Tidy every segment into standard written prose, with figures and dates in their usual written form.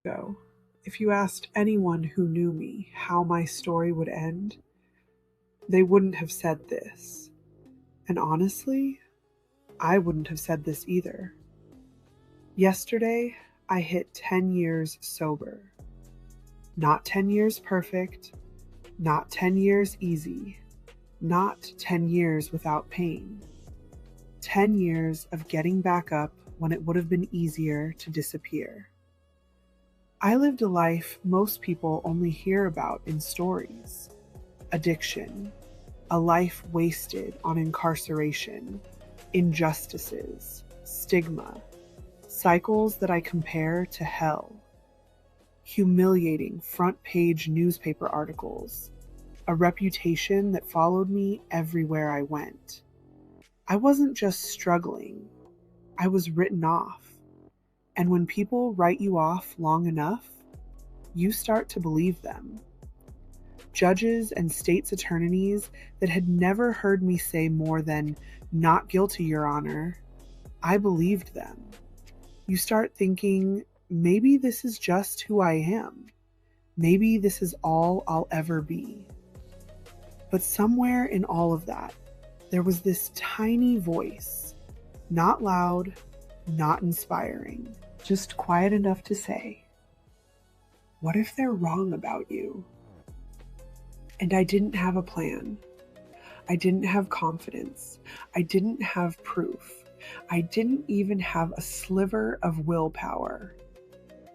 ago, if you asked anyone who knew me how my story would end, they wouldn't have said this. And honestly, I wouldn't have said this either. Yesterday, I hit 10 years sober. Not 10 years perfect, not 10 years easy, not 10 years without pain. 10 years of getting back up when it would have been easier to disappear. I lived a life most people only hear about in stories. Addiction, a life wasted on incarceration, injustices, stigma, cycles that I compare to hell, humiliating front-page newspaper articles, a reputation that followed me everywhere I went. I wasn't just struggling, I was written off. And when people write you off long enough, you start to believe them. Judges and state's attorneys that had never heard me say more than, "Not guilty, Your Honor," I believed them. You start thinking, maybe this is just who I am. Maybe this is all I'll ever be. But somewhere in all of that, there was this tiny voice, not loud, not inspiring, just quiet enough to say, "What if they're wrong about you?" And I didn't have a plan. I didn't have confidence. I didn't have proof. I didn't even have a sliver of willpower.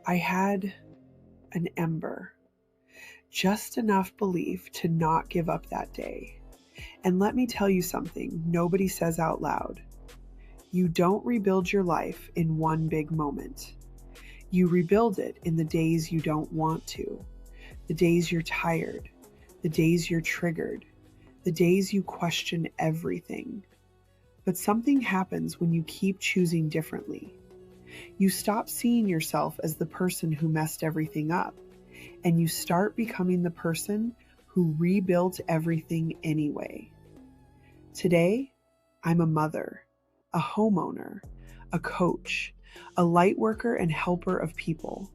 I had an ember, just enough belief to not give up that day. And let me tell you something nobody says out loud. You don't rebuild your life in one big moment. You rebuild it in the days you don't want to, the days you're tired, the days you're triggered, the days you question everything. But something happens when you keep choosing differently. You stop seeing yourself as the person who messed everything up, and you start becoming the person who rebuilt everything anyway. Today, I'm a mother, a homeowner, a coach, a light worker and helper of people,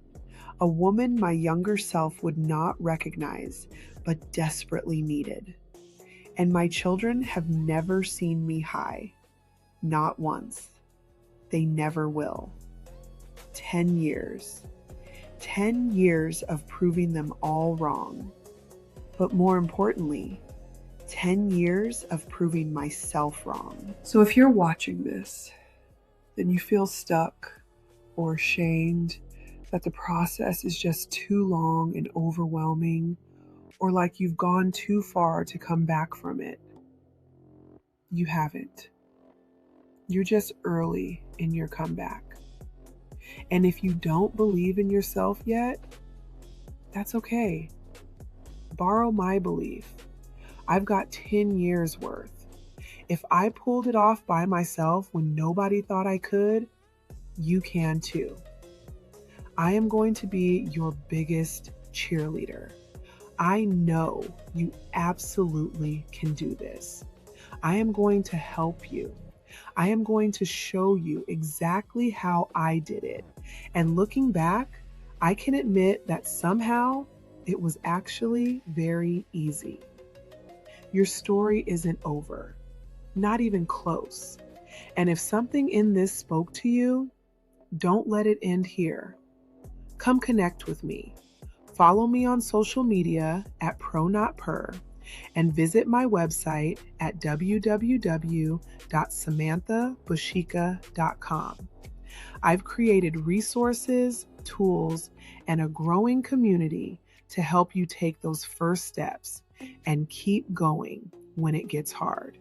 a woman my younger self would not recognize but desperately needed. And my children have never seen me high, not once. They never will. 10 years. 10 years of proving them all wrong. But more importantly, 10 years of proving myself wrong. So if you're watching this, then you feel stuck or ashamed that the process is just too long and overwhelming, or like you've gone too far to come back from it. You haven't. You're just early in your comeback. And if you don't believe in yourself yet, that's okay. Borrow my belief. I've got 10 years worth. If I pulled it off by myself when nobody thought I could, you can too. I am going to be your biggest cheerleader. I know you absolutely can do this. I am going to help you. I am going to show you exactly how I did it. And looking back, I can admit that somehow it was actually very easy. Your story isn't over, not even close. And if something in this spoke to you, don't let it end here. Come connect with me. Follow me on social media at ProNotPer and visit my website at www.samanthabushika.com. I've created resources, tools, and a growing community to help you take those first steps and keep going when it gets hard.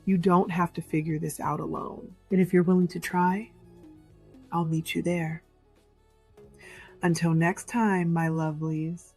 You don't have to figure this out alone. And if you're willing to try, I'll meet you there. Until next time, my lovelies.